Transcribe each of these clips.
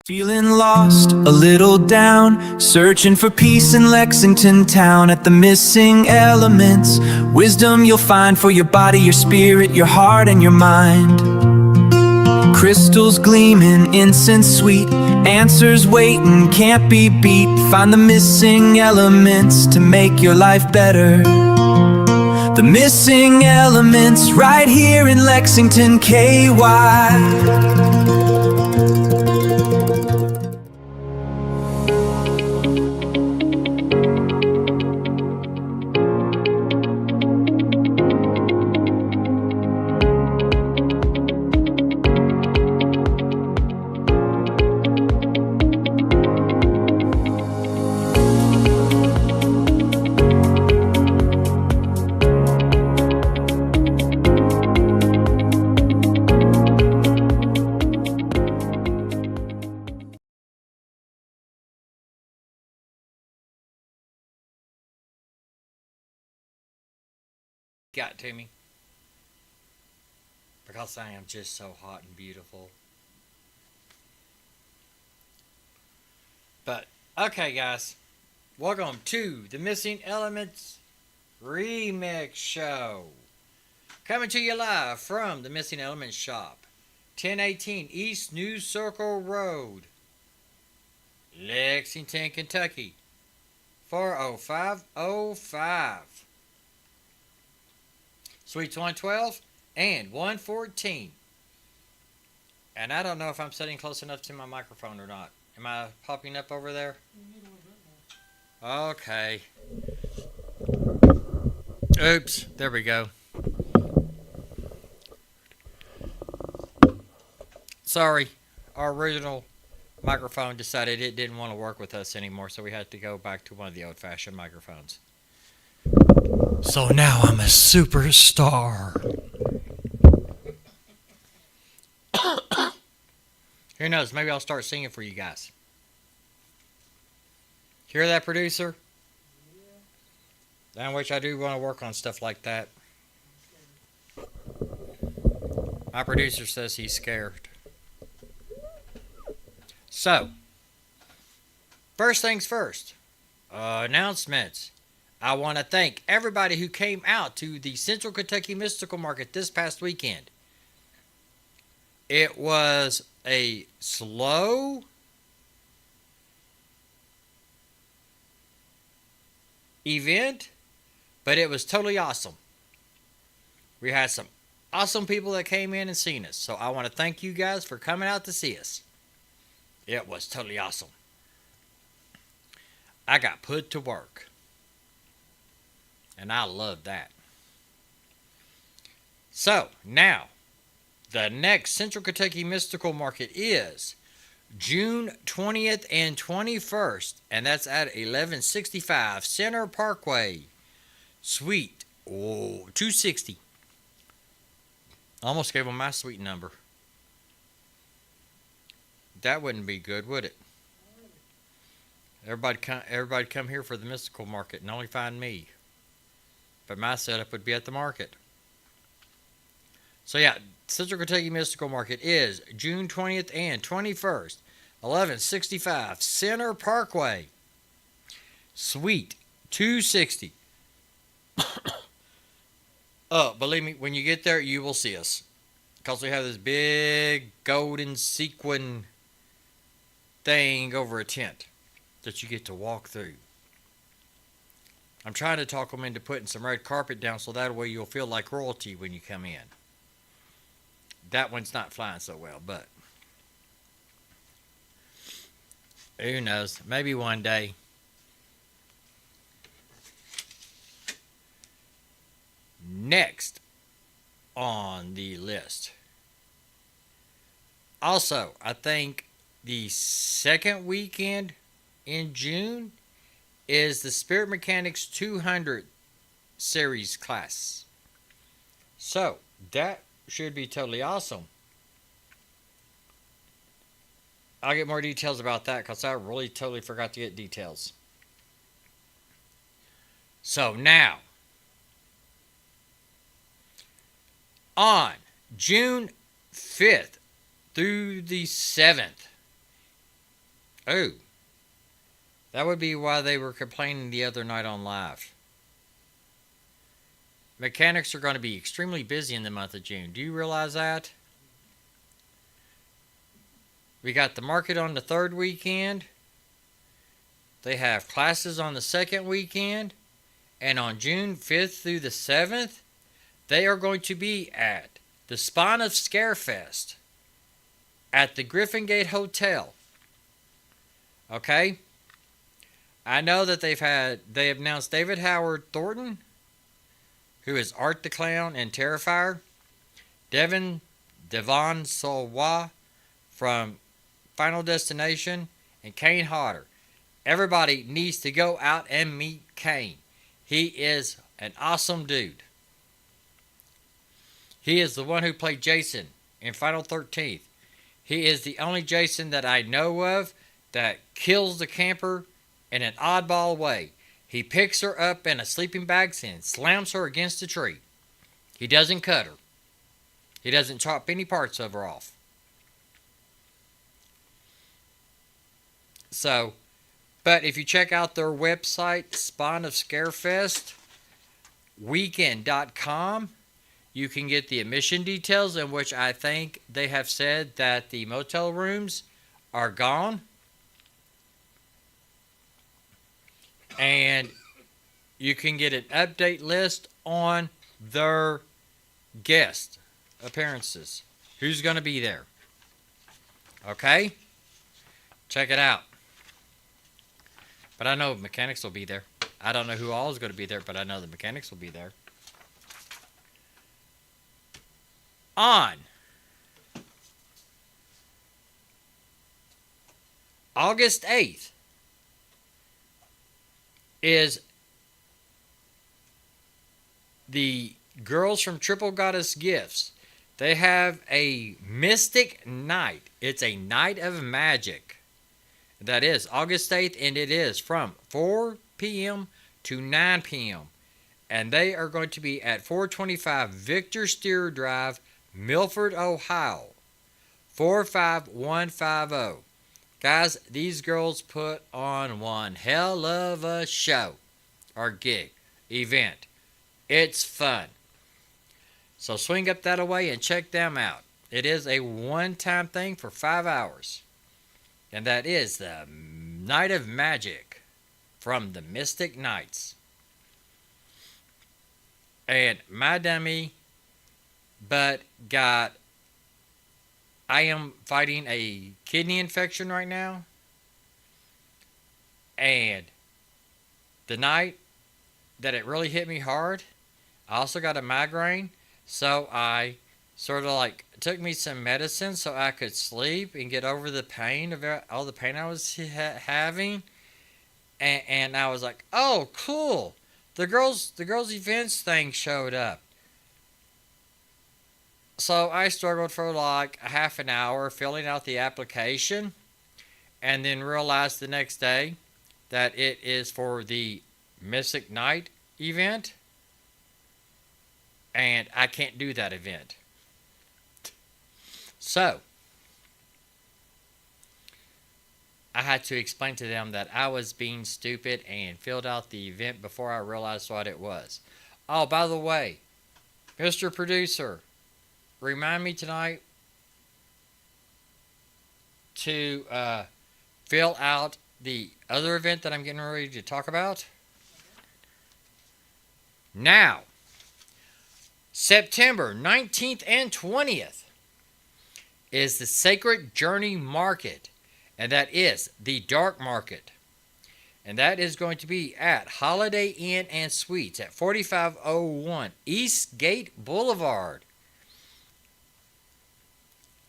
Feeling lost, a little down, searching for peace in Lexington town. At the missing elements, wisdom you'll find for your body, your spirit, your heart, and your mind. Crystals gleaming, incense sweet, answers waiting, can't be beat. Find the missing elements to make your life better. The missing elements right here in Lexington, KY. Got to me because I am just so hot and beautiful. But okay, guys, welcome to the Missing Elements Remix Show, coming to you live from the Missing Elements shop, 1018 East New Circle Road, Lexington, Kentucky, 40505. Suites 112 and 114. And I don't know if I'm sitting close enough to my microphone or not. Am I popping up over there? Okay. Oops. There we go. Sorry. Our original microphone decided it didn't want to work with us anymore, so we had to go back to one of the old-fashioned microphones. So now I'm a superstar. Who knows? Maybe I'll start singing for you guys. Hear that, producer? Yeah. In which I do want to work on stuff like that. My producer says he's scared. So, first things first. Announcements. I want to thank everybody who came out to the Central Kentucky Mystical Market this past weekend. It was a slow event, but it was totally awesome. We had some awesome people that came in and seen us, so I want to thank you guys for coming out to see us. It was totally awesome. I got put to work. And I love that. So, now, the next Central Kentucky Mystical Market is June 20th and 21st. And that's at 1165 Center Parkway, Suite 260. Almost gave them my suite number. That wouldn't be good, would it? Everybody come here for the Mystical Market and only find me. But my setup would be at the market. So yeah, Central Kentucky Mystical Market is June 20th and 21st, 1165 Center Parkway, Suite 260. Believe me, when you get there, you will see us. Because we have this big golden sequin thing over a tent that you get to walk through. I'm trying to talk them into putting some red carpet down so that way you'll feel like royalty when you come in. That one's not flying so well, but who knows? Maybe one day. Next on the list. Also, I think the second weekend in June is the Spirit Mechanics 200 series class. So, that should be totally awesome. I'll get more details about that because I really totally forgot to get details. So, now, on June 5th through the 7th Oh, that would be why they were complaining the other night on live. Mechanics are going to be extremely busy in the month of June. Do you realize that? We got the market on the third weekend. They have classes on the second weekend. And on June 5th through the 7th, they are going to be at the Spawn of Scarefest at the Griffin Gate Hotel. Okay? I know that they have announced David Howard Thornton, who is Art the Clown and Terrifier, Devon Sawa from Final Destination, and Kane Hodder. Everybody needs to go out and meet Kane. He is an awesome dude. He is the one who played Jason in Final 13th. He is the only Jason that I know of that kills the camper in an oddball way. He picks her up in a sleeping bag and slams her against a tree. He doesn't cut her. He doesn't chop any parts of her off. So, but if you check out their website, spawnofscarefestweekend.com, you can get the admission details, in which I think they have said that the motel rooms are gone. And you can get an update list on their guest appearances. Who's going to be there? Okay? Check it out. But I know mechanics will be there. I don't know who all is going to be there, but I know the mechanics will be there. On August 8th is the girls from Triple Goddess Gifts. They have a Mystic Night. It's a night of magic. That is August 8th, and it is from 4 p.m. to 9 p.m. And they are going to be at 425 Victor Steer Drive, Milford, Ohio, 45150. Guys, these girls put on one hell of a show or gig, event. It's fun. So swing up that way and check them out. It is a one-time thing for 5 hours. And that is the Night of Magic from the Mystic Knights. And my dummy butt got... I am fighting a kidney infection right now. And the night that it really hit me hard, I also got a migraine. So I sort of like took me some medicine so I could sleep and get over the pain of all the pain I was having. And I was like, oh, cool. The girls events thing showed up. So I struggled for like a half an hour filling out the application, and then realized the next day that it is for the Mystic Night event, and I can't do that event. So I had to explain to them that I was being stupid and filled out the event before I realized what it was. Oh, by the way, Mr. Producer, remind me tonight to fill out the other event that I'm getting ready to talk about. Now, September 19th and 20th is the Sacred Journey Market, and that is the Dark Market. And that is going to be at Holiday Inn and Suites at 4501 East Gate Boulevard.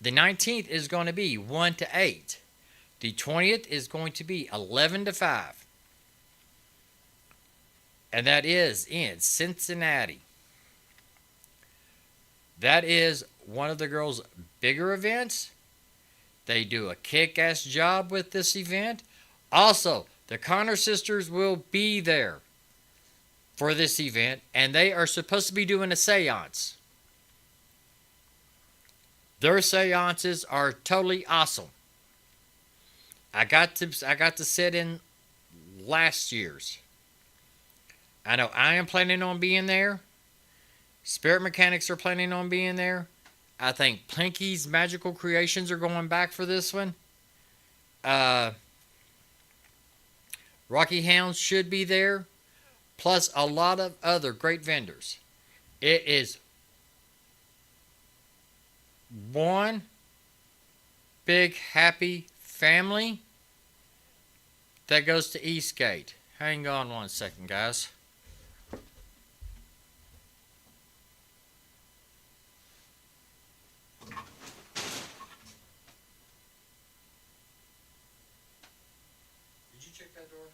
The 19th is going to be 1 to 8. The 20th is going to be 11 to 5. And that is in Cincinnati. That is one of the girls' bigger events. They do a kick-ass job with this event. Also, the Connor sisters will be there for this event, and they are supposed to be doing a seance. Their seances are totally awesome. I got to sit in last year's. I know I am planning on being there. Spirit Mechanics are planning on being there. I think Plinky's Magical Creations are going back for this one. Uh, Rocky Hounds should be there, plus a lot of other great vendors. It is one big happy family that goes to Eastgate. Hang on one second, guys. Did you check that door?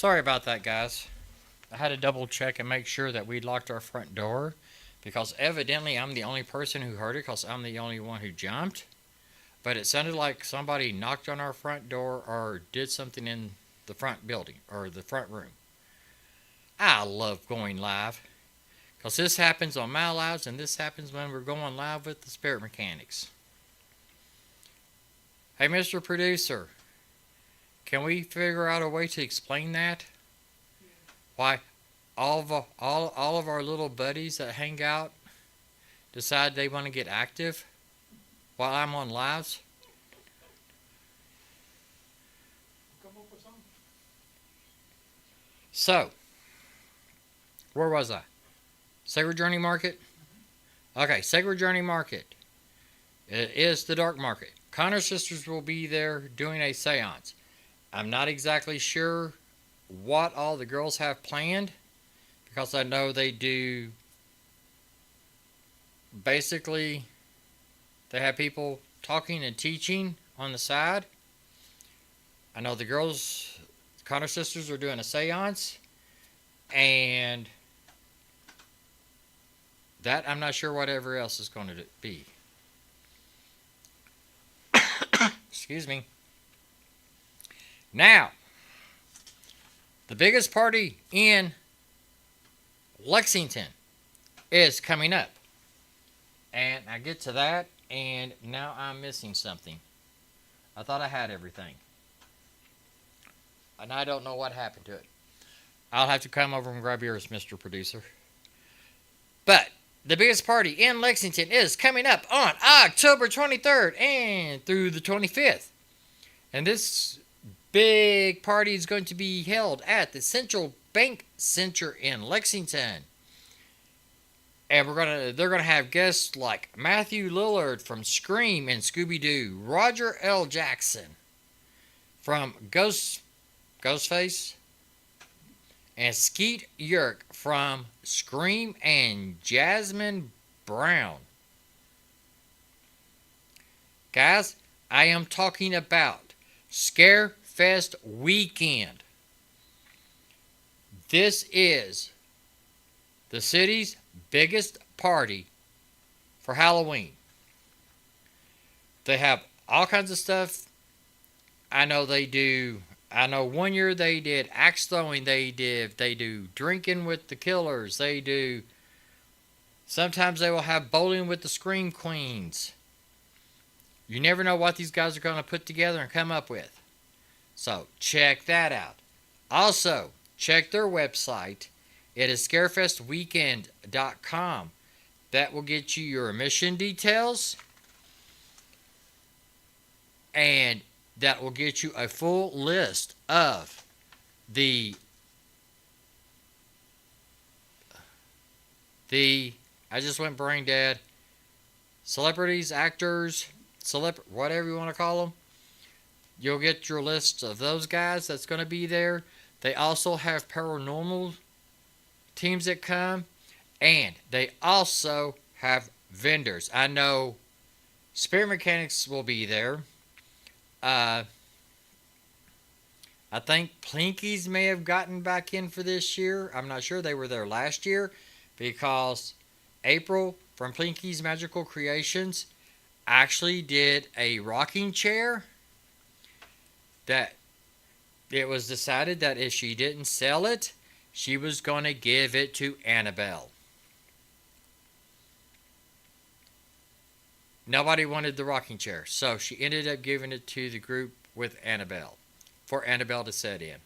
Sorry about that, guys. I had to double check and make sure that we locked our front door because evidently I'm the only person who heard it because I'm the only one who jumped. But it sounded like somebody knocked on our front door or did something in the front building or the front room. I love going live because this happens on my lives and this happens when we're going live with the Spirit Mechanics. Hey, Mr. Producer, can we figure out a way to explain that? Why all of our little buddies that hang out decide they want to get active while I'm on lives? So, where was I? Sacred Journey Market? Okay, Sacred Journey Market. It is the dark market. Connor Sisters will be there doing a seance. I'm not exactly sure what all the girls have planned because I know they do basically they have people talking and teaching on the side. I know the girls, Connor Sisters, are doing a seance, and that I'm not sure whatever else is going to be. Excuse me. Now, the biggest party in Lexington is coming up. And I get to that, and now I'm missing something. I thought I had everything. And I don't know what happened to it. I'll have to come over and grab yours, Mr. Producer. But the biggest party in Lexington is coming up on October 23rd and through the 25th. And this big party is going to be held at the Central Bank Center in Lexington. And they're gonna have guests like Matthew Lillard from Scream and Scooby-Doo, Roger L. Jackson from Ghostface, and Skeet Yerk from Scream and Jasmine Brown. Guys, I am talking about Scarefest weekend. This is the city's biggest party for Halloween. They have all kinds of stuff. I know one year they did axe throwing. They do drinking with the killers. Sometimes they will have bowling with the Scream Queens. You never know what these guys are going to put together and come up with. So check that out. Also, check their website. It is scarefestweekend.com. That will get you your admission details. And that will get you a full list of I just went brain dead. Celebrities, actors, whatever you want to call them. You'll get your list of those guys that's going to be there. They also have paranormal teams that come, and they also have vendors. I know Spirit Mechanics will be there. Uh, I think Plinkies may have gotten back in for this year. I'm not sure. They were there last year because April from Plinkies Magical Creations actually did a rocking chair that it was decided that if she didn't sell it, she was going to give it to Annabelle. Nobody wanted the rocking chair, so she ended up giving it to the group with Annabelle for Annabelle to sit in.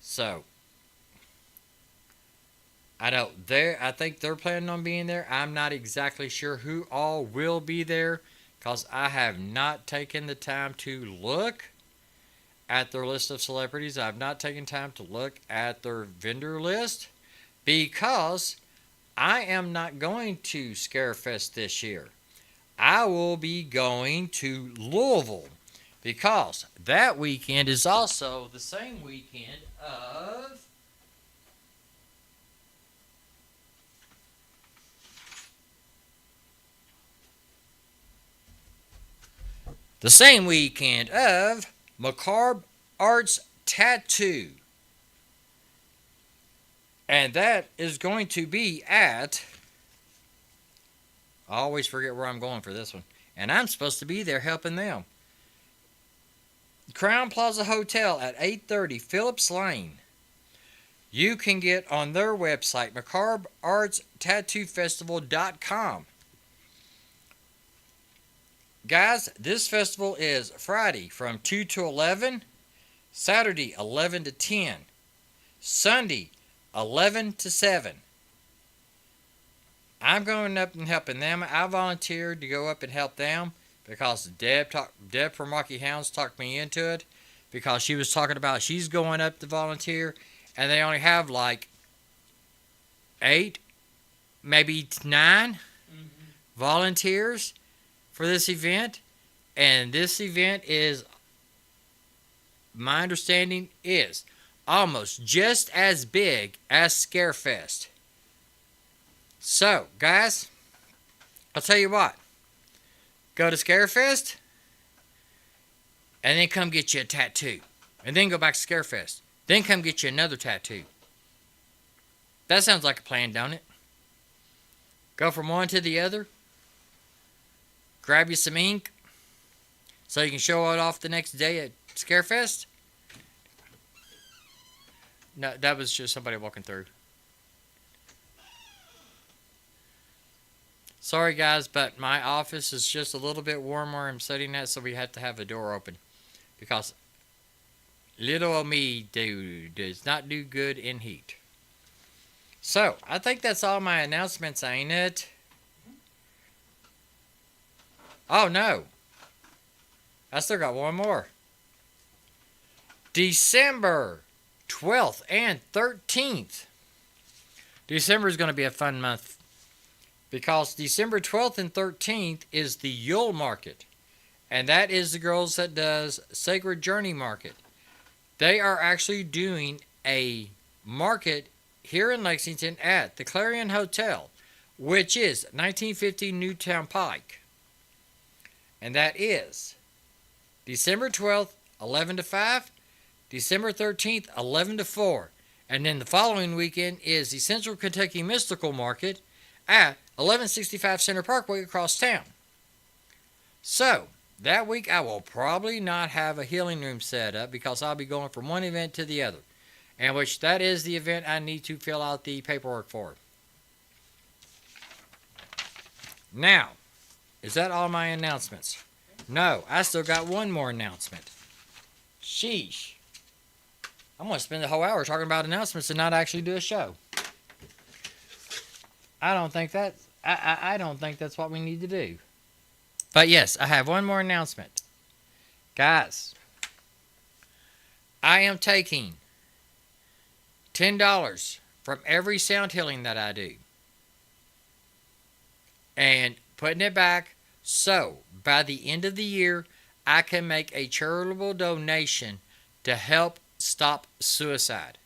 So I think they're planning on being there. I'm not exactly sure who all will be there because I have not taken the time to look at their list of celebrities. I've not taken time to look at their vendor list because I am not going to Scarefest this year. I will be going to Louisville because that weekend is also the same weekend of Macabre Arts Tattoo. And that is going to be at, I always forget where I'm going for this one. And I'm supposed to be there helping them. Crown Plaza Hotel at 830 Phillips Lane. You can get on their website, macabreartstattoo.com. Guys, this festival is Friday from 2 to 11, Saturday 11 to 10, Sunday 11 to 7. I'm going up and helping them. I volunteered to go up and help them because Deb from Rocky Hounds talked me into it because she was talking about she's going up to volunteer and they only have like 8, maybe 9 volunteers for this event. And this event is, my understanding is, almost just as big as Scarefest. So, guys, I'll tell you what. Go to Scarefest, and then come get you a tattoo. And then go back to Scarefest. Then come get you another tattoo. That sounds like a plan, don't it? Go from one to the other. Grab you some ink so you can show it off the next day at Scarefest. No, that was just somebody walking through. Sorry guys, but my office is just a little bit warm where I'm sitting at, so we have to have the door open. Because little old me does not do good in heat. So, I think that's all my announcements, ain't it? Oh no. I still got one more. December 12th and 13th. December is going to be a fun month because December 12th and 13th is the Yule Market. And that is the girls that does Sacred Journey Market. They are actually doing a market here in Lexington at the Clarion Hotel, which is 1950 Newtown Pike. And that is December 12th, 11 to 5, December 13th, 11 to 4. And then the following weekend is the Central Kentucky Mystical Market at 1165 Center Parkway across town. So, that week I will probably not have a healing room set up because I'll be going from one event to the other. And which that is the event I need to fill out the paperwork for. Now, is that all my announcements? No, I still got one more announcement. Sheesh. I'm going to spend the whole hour talking about announcements and not actually do a show. I don't think that's what we need to do. But yes, I have one more announcement. Guys, I am taking $10 from every sound healing that I do and putting it back so by the end of the year I can make a charitable donation to help stop suicide.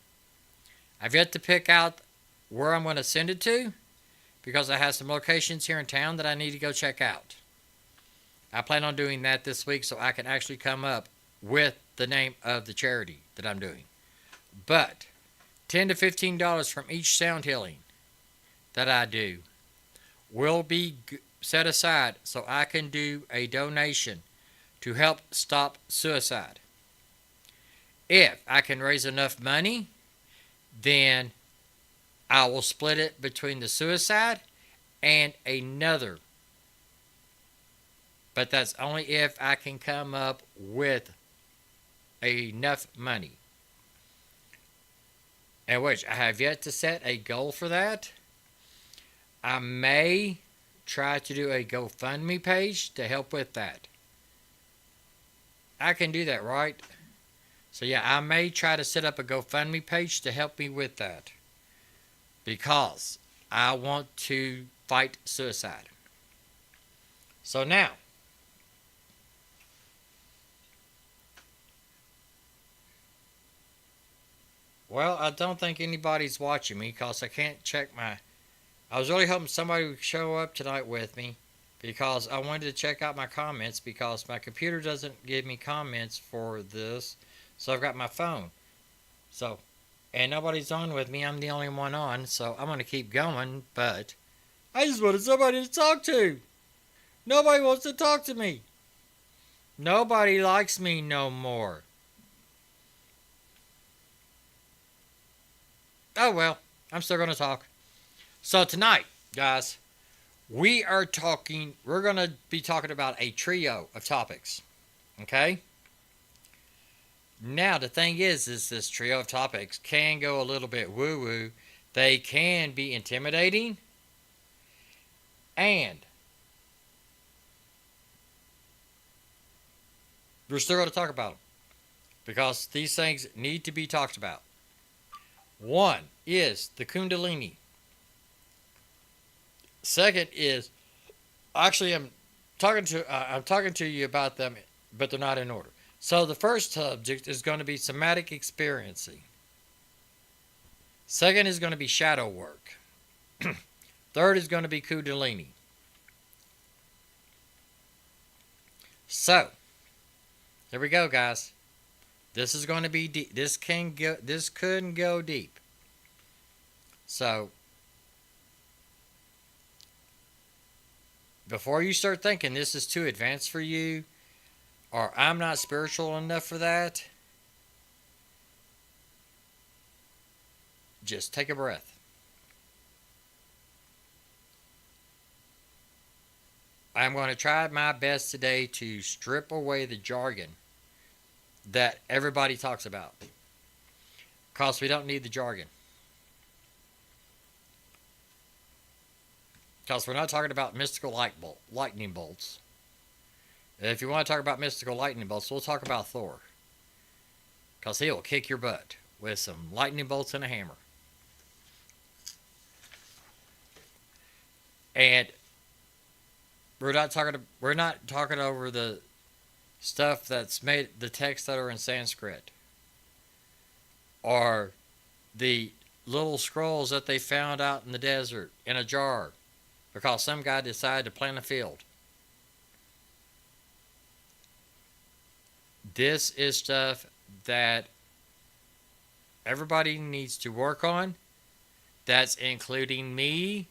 I've yet to pick out where I'm going to send it to. because I have some locations here in town that I need to go check out. I plan on doing that this week so I can actually come up with the name of the charity that I'm doing. But $10 to $15 from each sound healing that I do will be set aside so I can do a donation to help stop suicide. If I can raise enough money, then I will split it between the suicide and another. But that's only if I can come up with enough money. And which I have yet to set a goal for that. I may try to do a GoFundMe page to help with that. I can do that, right? So yeah, I may try to set up a GoFundMe page to help me with that. Because I want to fight suicide. So now, well, I don't think anybody's watching me because I can't check my... I was really hoping somebody would show up tonight with me because I wanted to check out my comments because my computer doesn't give me comments for this. So I've got my phone. So, and nobody's on with me. I'm the only one on. So I'm going to keep going. But I just wanted somebody to talk to. Nobody wants to talk to me. Nobody likes me no more. Oh well, I'm still going to talk. So tonight, guys, we're going to be talking about a trio of topics. Okay? Now, the thing is this trio of topics can go a little bit woo-woo. They can be intimidating. And we're still going to talk about them. Because these things need to be talked about. One is the Kundalini. Second is, actually, I'm talking to you about them, but they're not in order. So the first subject is going to be somatic experiencing. Second is going to be shadow work. Third is going to be Kundalini. So, here we go, guys. This is going to be deep. This could go deep. So, before you start thinking this is too advanced for you, or I'm not spiritual enough for that, just take a breath. I'm going to try my best today to strip away the jargon that everybody talks about. Because we don't need the jargon. Because we're not talking about mystical lightning bolts. If you want to talk about mystical lightning bolts, we'll talk about Thor. Because he will kick your butt with some lightning bolts and a hammer. And we're not talking over the stuff that's made, the texts that are in Sanskrit. Or the little scrolls that they found out in the desert in a jar. Because some guy decided to plant a field. This is stuff that everybody needs to work on. That's including me.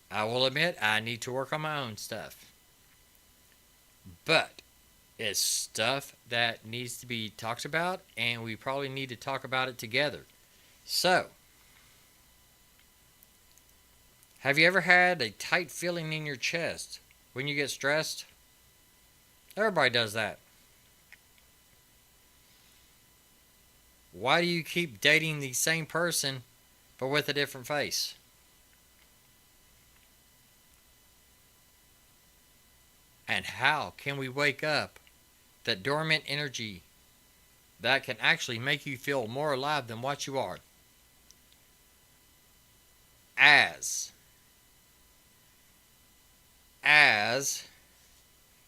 I will admit I need to work on my own stuff. But it's stuff that needs to be talked about, and we probably need to talk about it together. So, have you ever had a tight feeling in your chest when you get stressed? Everybody does that. Why do you keep dating the same person but with a different face? And how can we wake up that dormant energy that can actually make you feel more alive than what you are?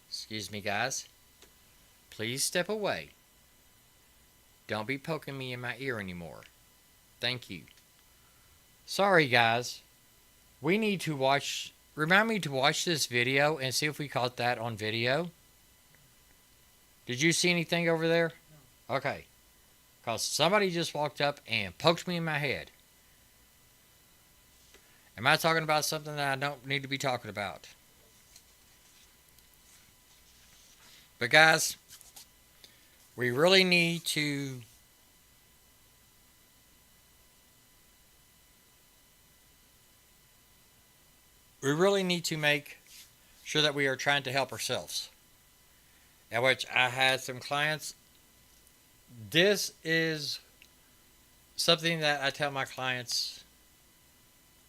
Excuse me, guys, please step away. Don't be poking me in my ear anymore. Thank you. Sorry, guys. We need to watch. Remind me to watch this video and see if we caught that on video. Did you see anything over there? No. Okay. Because somebody just walked up and poked me in my head. Am I talking about something that I don't need to be talking about? But guys, we really need to make sure that we are trying to help ourselves. At which I had some clients. This is something that I tell my clients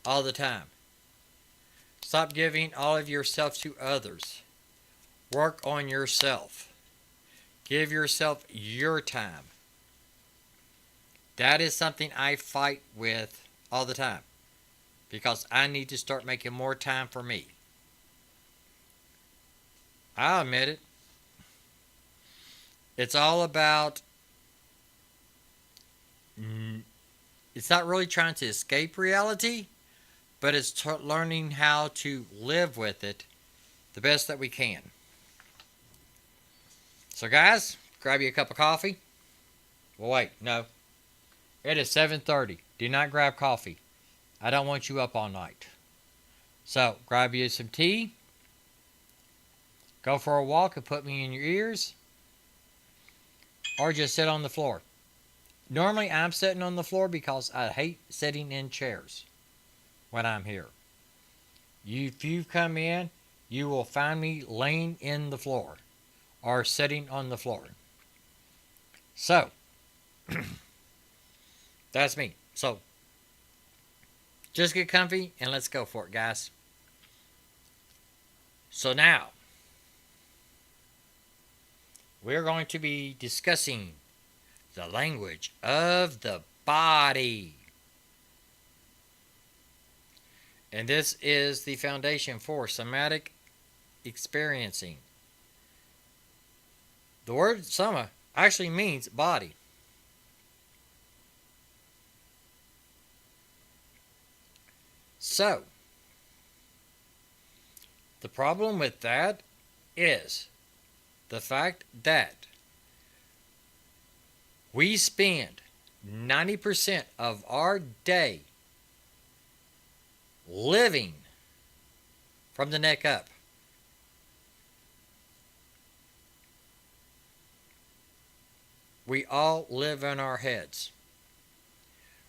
all the time. Stop giving all of yourself to others. Work on yourself. Give yourself your time. That is something I fight with all the time. Because I need to start making more time for me. I'll admit it. It's all about... It's not really trying to escape reality, but it's learning how to live with it the best that we can. So guys, grab you a cup of coffee. Well, wait, no. It is 7:30. Do not grab coffee. I don't want you up all night. So, grab you some tea. Go for a walk and put me in your ears. Or just sit on the floor. Normally, I'm sitting on the floor because I hate sitting in chairs when I'm here. If you've come in, you will find me laying in the floor or sitting on the floor. So, that's me. So, just get comfy and let's go for it, guys. So now, we're going to be discussing the language of the body. And this is the foundation for somatic experiencing. The word soma actually means body. So, the problem with that is the fact that we spend 90% of our day living from the neck up. We all live in our heads.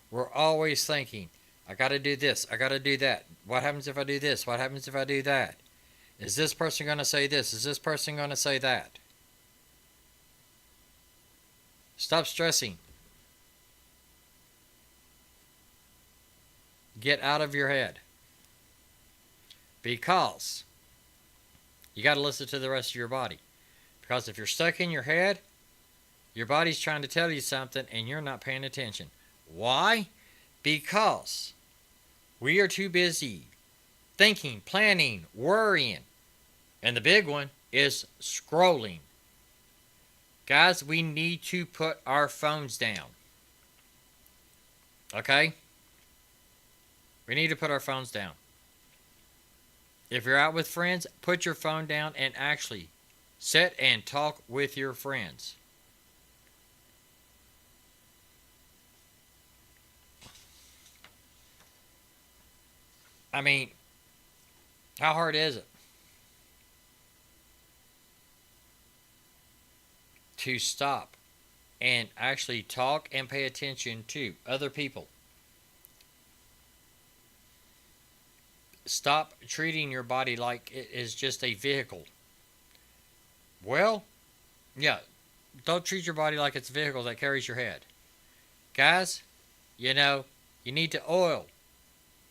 We're always thinking, I got to do this, I got to do that. What happens if I do this? What happens if I do that? Is this person going to say this? Is this person going to say that? Stop stressing. Get out of your head. Because you got to listen to the rest of your body. Because if you're stuck in your head, your body's trying to tell you something and you're not paying attention. Why? Because we are too busy thinking, planning, worrying. And the big one is scrolling. Guys, we need to put our phones down. Okay? We need to put our phones down. If you're out with friends, put your phone down and actually sit and talk with your friends. I mean, how hard is it to stop and actually talk and pay attention to other people? Stop treating your body like it is just a vehicle. Well, yeah, don't treat your body like it's a vehicle that carries your head. Guys, you need to oil.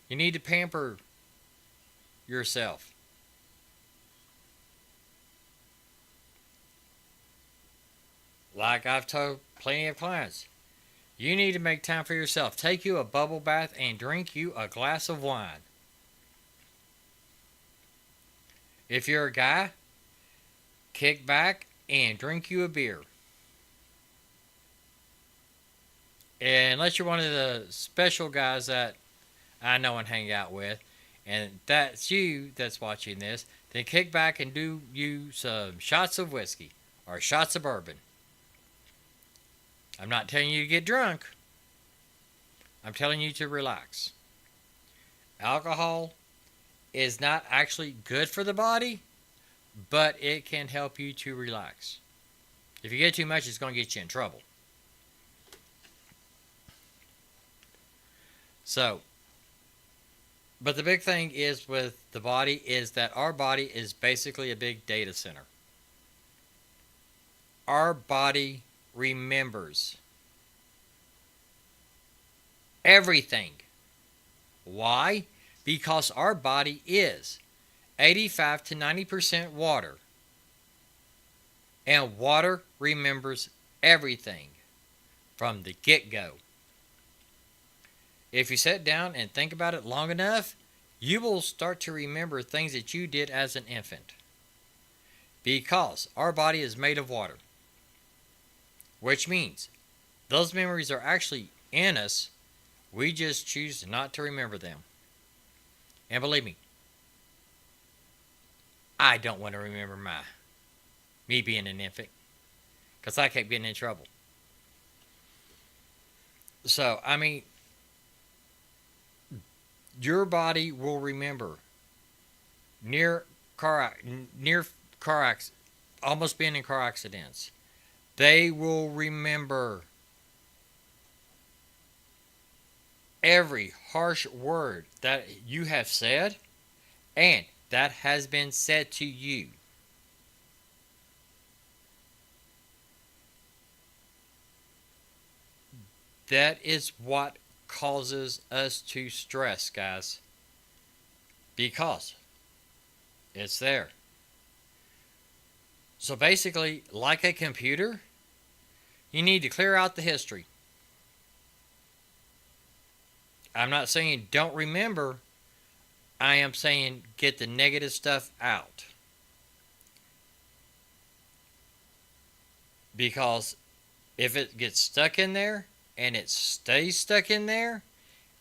You need to pamper yourself. Like I've told plenty of clients, you need to make time for yourself. Take you a bubble bath and drink you a glass of wine. If you're a guy, kick back and drink you a beer. Unless you're one of the special guys that I know and hang out with, and that's you that's watching this, then kick back and do you some shots of whiskey or shots of bourbon. I'm not telling you to get drunk. I'm telling you to relax. Alcohol is not actually good for the body, but it can help you to relax. If you get too much, it's going to get you in trouble. So, but the big thing is with the body is that our body is basically a big data center. Our body remembers everything. Why? Because our body is 85 to 90% water. And water remembers everything from the get-go. If you sit down and think about it long enough, you will start to remember things that you did as an infant. Because our body is made of water. Which means those memories are actually in us. We just choose not to remember them. And believe me, I don't want to remember me being an infant. Because I kept getting in trouble. So, I mean, your body will remember almost being in car accidents. They will remember every harsh word that you have said and that has been said to you. That is what causes us to stress, guys. Because it's there. So basically, like a computer, you need to clear out the history. I'm not saying don't remember. I am saying get the negative stuff out. Because if it gets stuck in there and it stays stuck in there,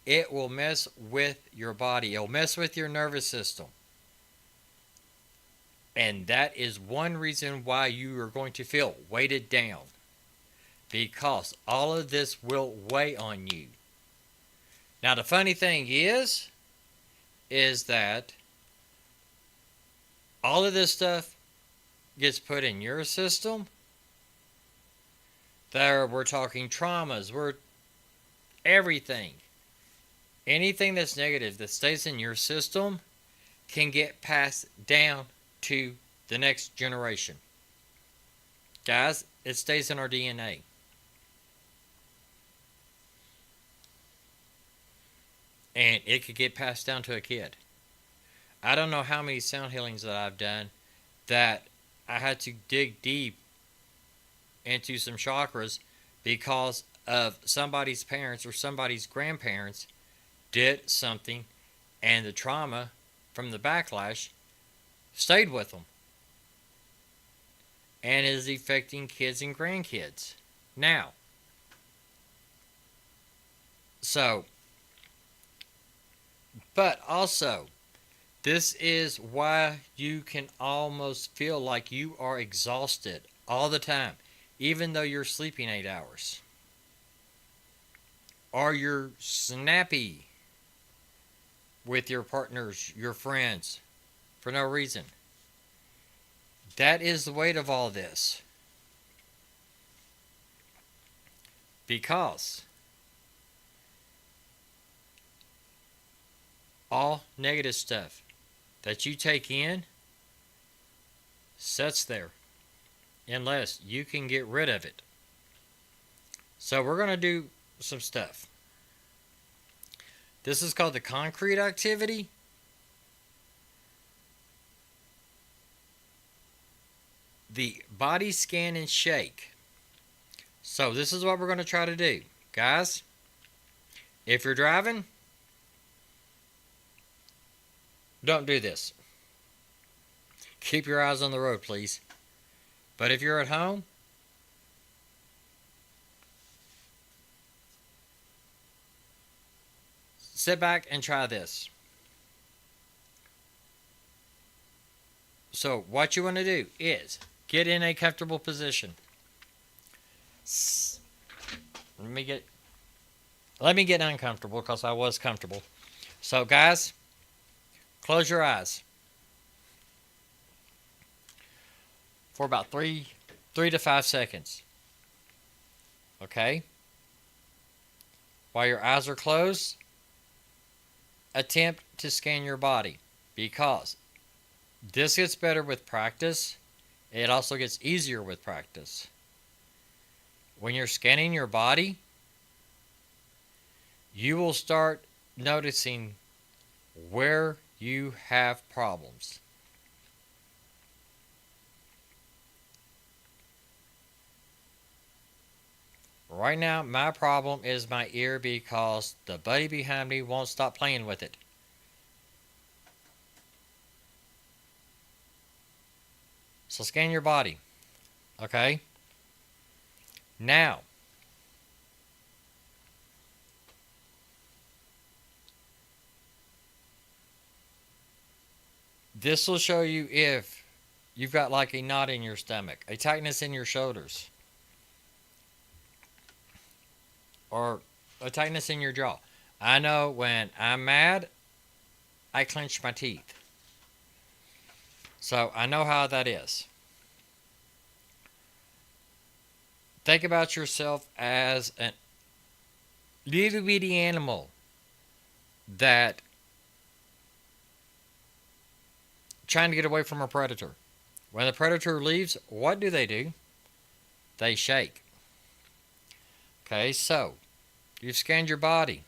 it will mess with your body. It'll mess with your nervous system. And that is one reason why you are going to feel weighted down. Because all of this will weigh on you. Now the funny thing is that all of this stuff gets put in your system. There we're talking traumas, we're everything. Anything that's negative that stays in your system can get passed down to the next generation. Guys, it stays in our DNA. And it could get passed down to a kid. I don't know how many sound healings that I've done that I had to dig deep into some chakras because of somebody's parents or somebody's grandparents did something and the trauma from the backlash stayed with them and is affecting kids and grandkids now. So, but also, this is why you can almost feel like you are exhausted all the time, even though you're sleeping 8 hours. Or you're snappy with your partners, your friends, for no reason. That is the weight of all this. Because all negative stuff that you take in sits there unless you can get rid of it. So we're going to do some stuff. This is called the concrete activity. The body scan and shake. So this is what we're going to try to do. Guys, if you're driving, don't do this. Keep your eyes on the road, please. But if you're at home, sit back and try this. So what you want to do is get in a comfortable position. Let me get uncomfortable because I was comfortable. So guys, close your eyes for about 3 to 5 seconds. Okay? While your eyes are closed, attempt to scan your body, because this gets better with practice. It also gets easier with practice. When you're scanning your body, you will start noticing where you have problems. Right now, my problem is my ear because the buddy behind me won't stop playing with it. So scan your body. Okay? Now, this will show you if you've got like a knot in your stomach, a tightness in your shoulders, or a tightness in your jaw. I know when I'm mad, I clench my teeth. So I know how that is. Think about yourself as a little bitty animal that trying to get away from a predator. When the predator leaves, what do? They shake. Okay, so you've scanned your body.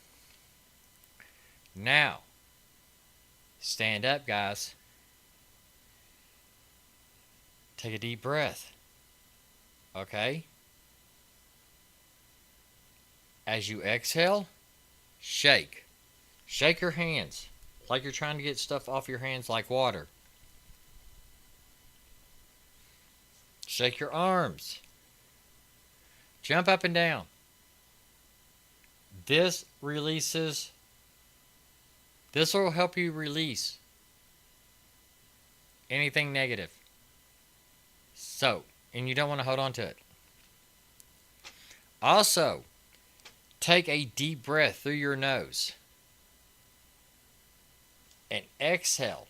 Now, stand up, guys. Take a deep breath. Okay? As you exhale, shake. Shake your hands like you're trying to get stuff off your hands like water. Shake your arms. Jump up and down. This will help you release anything negative. So, and you don't want to hold on to it. Also, take a deep breath through your nose and exhale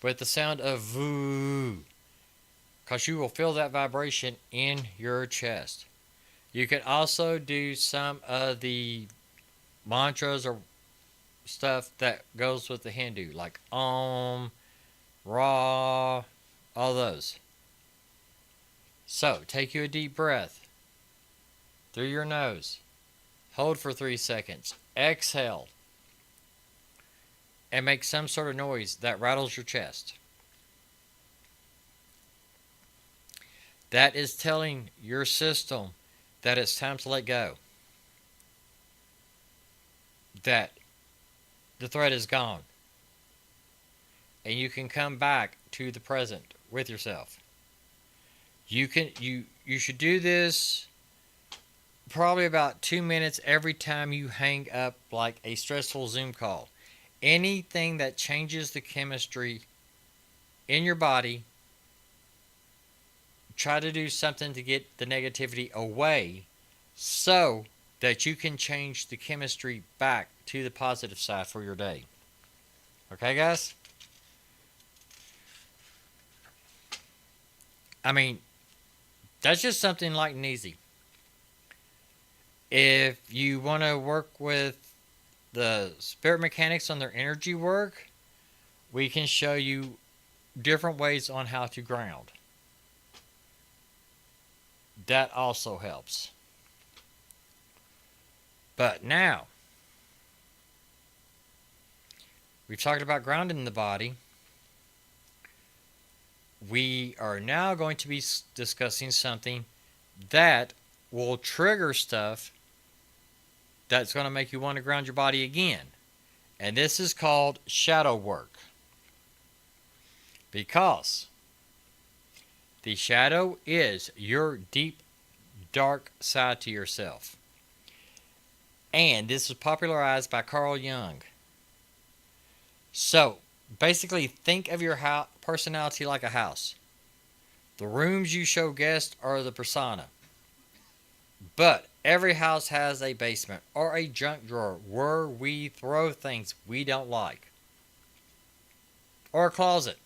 with the sound of voo, because you will feel that vibration in your chest. You can also do some of the mantras or stuff that goes with the Hindu, like Om, Ra, all those. So, take you a deep breath through your nose. Hold for 3 seconds. Exhale. And make some sort of noise that rattles your chest. That is telling your system that it's time to let go. That the threat is gone. And you can come back to the present with yourself. You should do this probably about 2 minutes every time you hang up like a stressful Zoom call. Anything that changes the chemistry in your body, try to do something to get the negativity away so that you can change the chemistry back to the positive side for your day. Okay, guys? I mean, that's just something light and easy. If you want to work with the spirit mechanics on their energy work, we can show you different ways on how to ground. That also helps. But now, we've talked about grounding the body. We are now going to be discussing something that will trigger stuff that's going to make you want to ground your body again. And this is called shadow work. Because the shadow is your deep, dark side to yourself. And this was popularized by Carl Jung. So, Basically, think of your personality like a house. The rooms you show guests are the persona. But every house has a basement or a junk drawer where we throw things we don't like. Or a closet.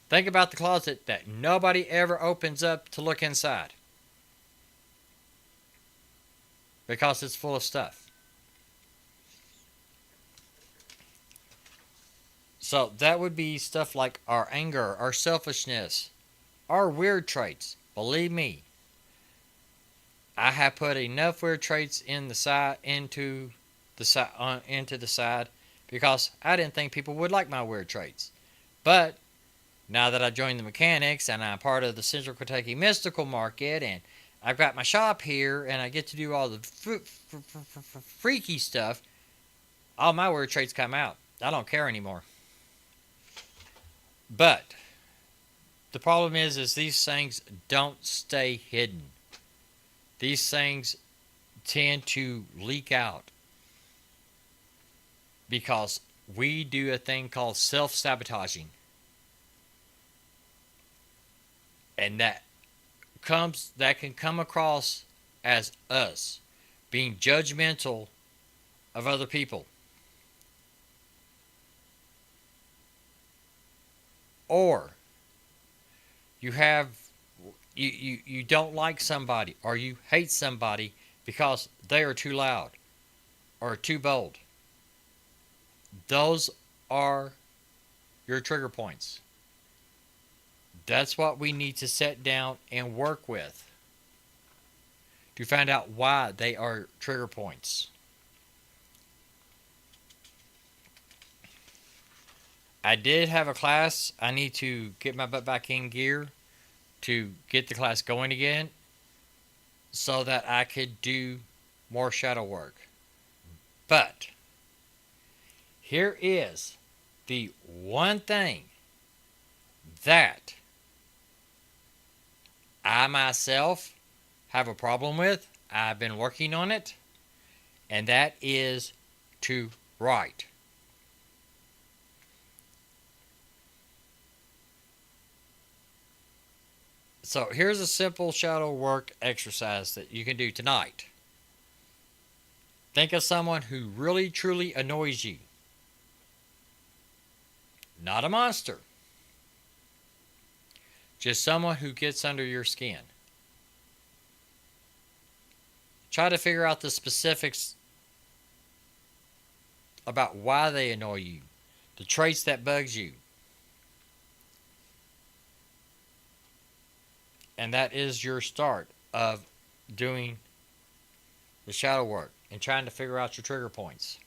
Think about the closet that nobody ever opens up to look inside. Because it's full of stuff. So that would be stuff like our anger, our selfishness, our weird traits. Believe me, I have put enough weird traits in the side into the side because I didn't think people would like my weird traits. But now that I joined the mechanics and I'm part of the Central Kentucky Mystical Market and I've got my shop here and I get to do all the freaky stuff, all my weird traits come out. I don't care anymore. But the problem is these things don't stay hidden. These things tend to leak out because we do a thing called self-sabotaging. And that can come across as us being judgmental of other people. Or you don't like somebody or you hate somebody because they are too loud or too bold. Those are your trigger points. That's what we need to sit down and work with to find out why they are trigger points. I did have a class. I need to get my butt back in gear to get the class going again so that I could do more shadow work. But here is the one thing that I myself have a problem with. I've been working on it, and that is to write. So here's a simple shadow work exercise that you can do tonight. Think of someone who really truly annoys you. Not a monster. Just someone who gets under your skin. Try to figure out the specifics about why they annoy you. The traits that bugs you. And that is your start of doing the shadow work and trying to figure out your trigger points.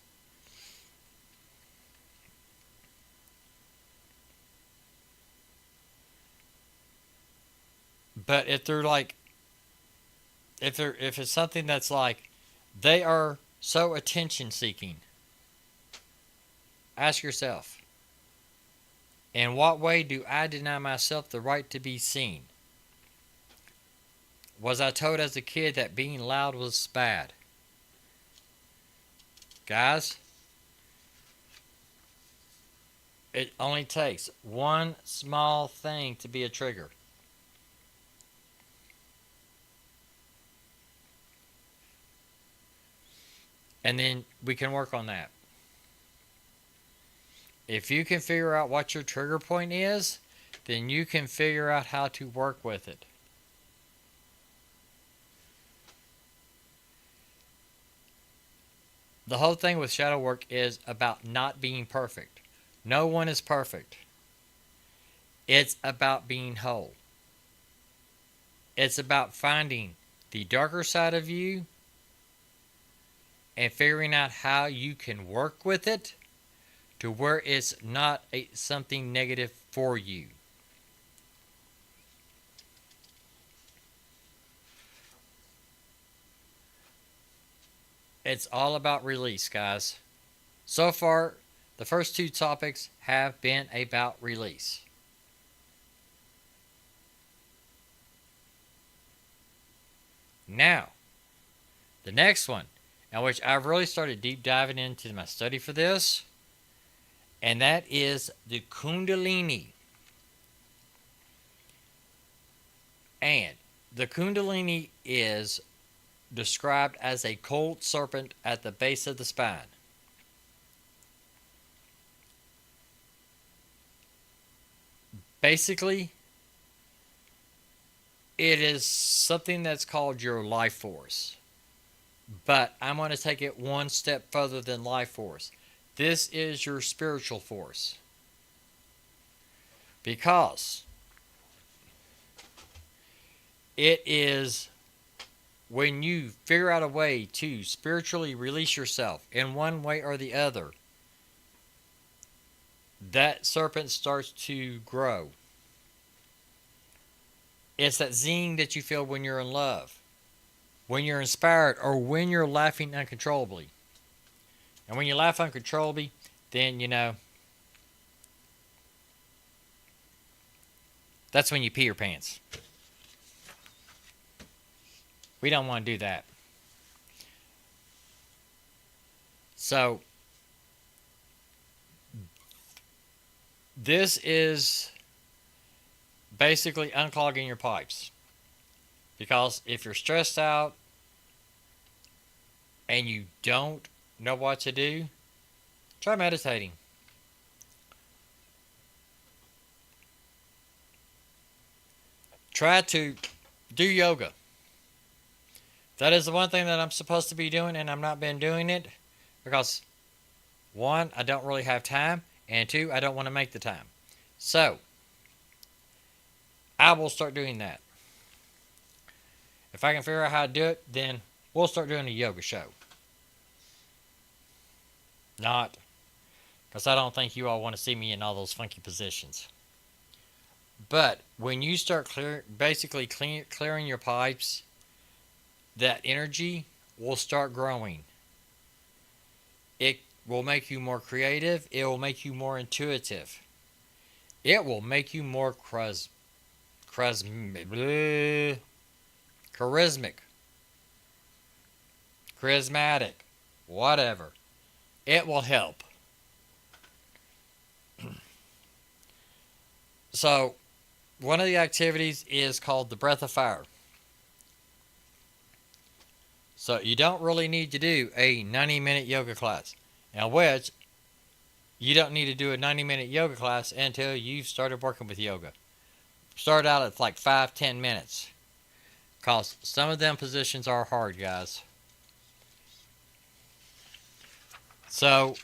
But if they're like, if it's something that's like, they are so attention seeking, ask yourself, in what way do I deny myself the right to be seen? Was I told as a kid that being loud was bad? Guys, it only takes one small thing to be a trigger. And then we can work on that. If you can figure out what your trigger point is, then you can figure out how to work with it. The whole thing with shadow work is about not being perfect. No one is perfect. It's about being whole. It's about finding the darker side of you and figuring out how you can work with it to where it's not something negative for you. It's all about release, guys. So far, the first two topics have been about release. Now, the next one, in which I've really started deep diving into my study for this, and that is the Kundalini. And the Kundalini is described as a cold serpent at the base of the spine. Basically, it is something that's called your life force. But I'm going to take it one step further than life force. This is your spiritual force. Because it is when you figure out a way to spiritually release yourself in one way or the other, that serpent starts to grow. It's that zing that you feel when you're in love, when you're inspired, or when you're laughing uncontrollably. And when you laugh uncontrollably, then, that's when you pee your pants. We don't want to do that. So, this is basically unclogging your pipes. Because if you're stressed out and you don't know what to do, try meditating. Try to do yoga. That is the one thing that I'm supposed to be doing, and I've not been doing it because, one, I don't really have time, and two, I don't want to make the time. So, I will start doing that. If I can figure out how to do it, then we'll start doing a yoga show. Not because I don't think you all want to see me in all those funky positions. But when you start clearing your pipes, that energy will start growing. It will make you more creative. It will make you more intuitive. It will make you more charismatic, whatever. It will help. So, one of the activities is called the breath of fire. So you don't really need to do a 90-minute yoga class. Now, which you don't need to do a 90-minute yoga class until you've started working with yoga. Start out at like 5-10 minutes. Because some of them positions are hard, guys. So,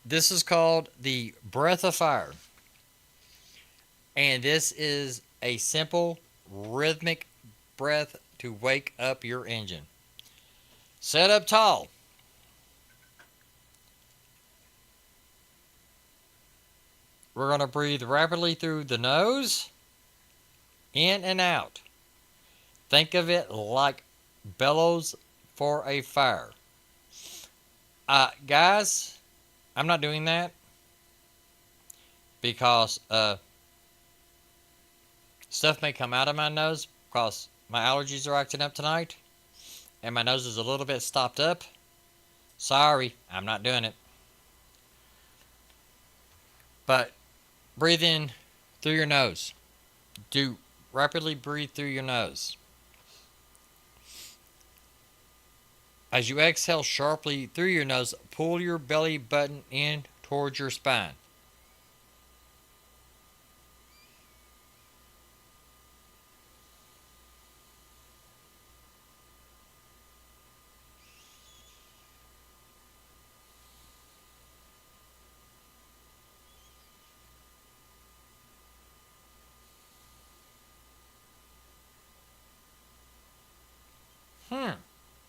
this is called the breath of fire. And this is a simple, rhythmic breath to wake up your engine. Set up tall. We're going to breathe rapidly through the nose, in and out. Think of it like bellows for a fire. Guys, I'm not doing that because stuff may come out of my nose because my allergies are acting up tonight and my nose is a little bit stopped up. Sorry, I'm not doing it. But breathe in through your nose. Do rapidly breathe through your nose. As you exhale sharply through your nose, pull your belly button in towards your spine.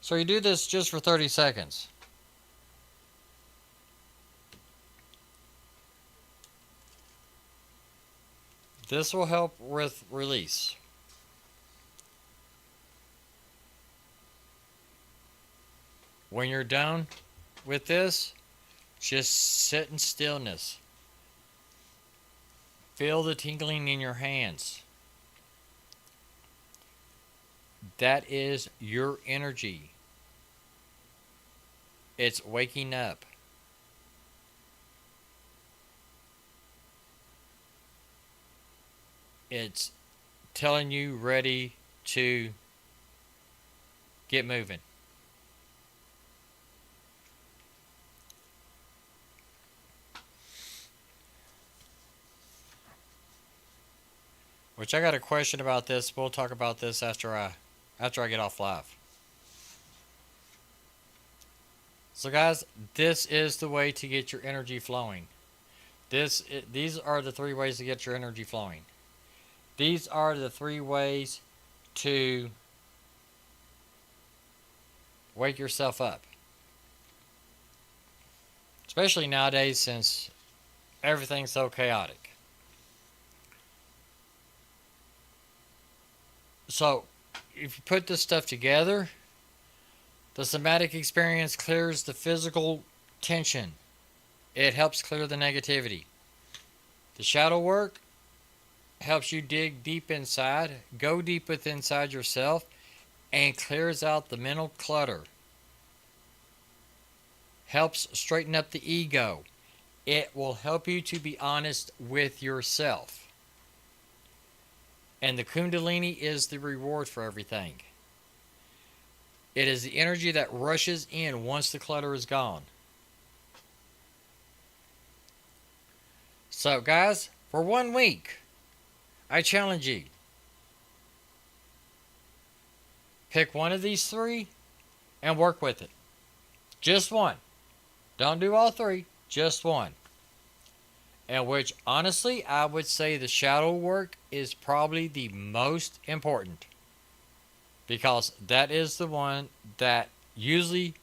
So you do this just for 30 seconds. This will help with release. When you're done with this, just sit in stillness. Feel the tingling in your hands. That is your energy. It's waking up. It's telling you ready to get moving. Which I got a question about this. We'll talk about this after I get off live. So guys, this is the way to get your energy flowing. These are the 3 ways to get your energy flowing. These are the 3 ways to wake yourself up. Especially nowadays since everything's so chaotic. So, if you put this stuff together, the somatic experience clears the physical tension. It helps clear the negativity. The shadow work helps you dig deep inside, go deep within inside yourself, and clears out the mental clutter. Helps straighten up the ego. It will help you to be honest with yourself. And the Kundalini is the reward for everything. It is the energy that rushes in once the clutter is gone. So guys, for 1 week, I challenge you. Pick one of these 3 and work with it. Just one. Don't do all 3, just one. And which, honestly, I would say the shadow work is probably the most important. Because that is the one that usually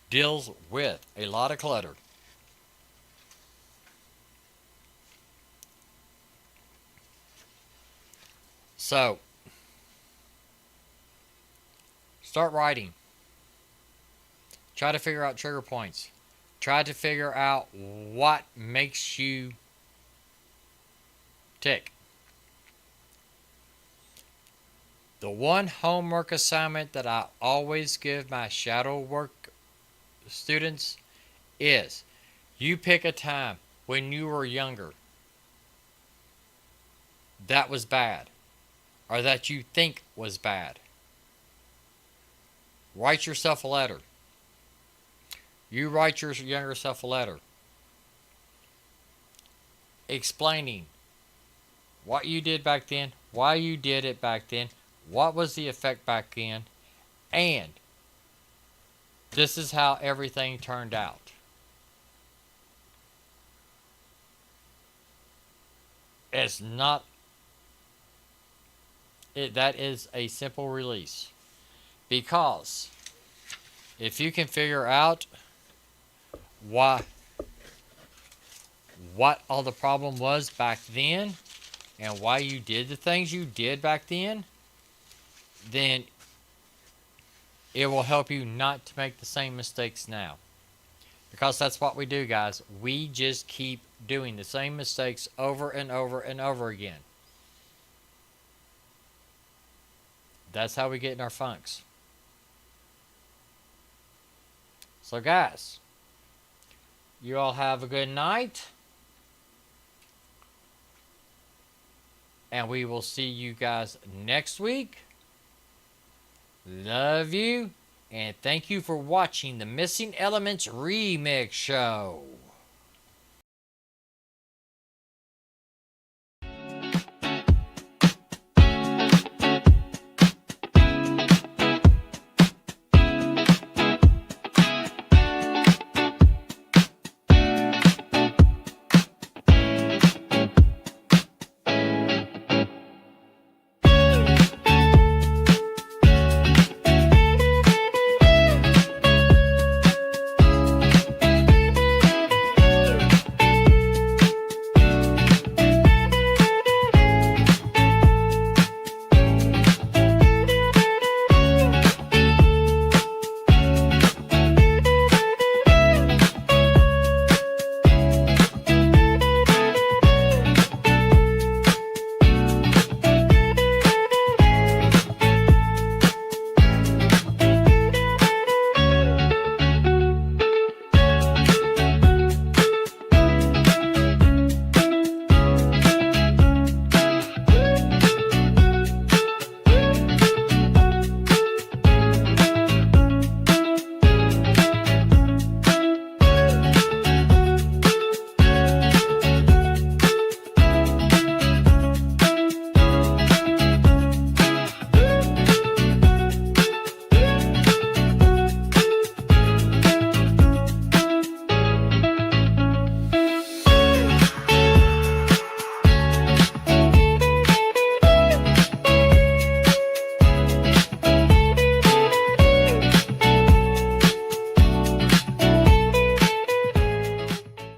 deals with a lot of clutter. So, start writing. Try to figure out trigger points. Try to figure out what makes you tick. The one homework assignment that I always give my shadow work students is you pick a time when you were younger that was bad or that you think was bad. Write yourself a letter. You write your younger self a letter explaining what you did back then, why you did it back then, what was the effect back then, and this is how everything turned out. It's not, that is a simple release. Because if you can figure out what all the problem was back then and why you did the things you did back then it will help you not to make the same mistakes now. Because that's what we do, guys. We just keep doing the same mistakes over and over and over again. That's how we get in our funks. So guys, you all have a good night. And we will see you guys next week. Love you. And thank you for watching the Missing Elements Remix Show.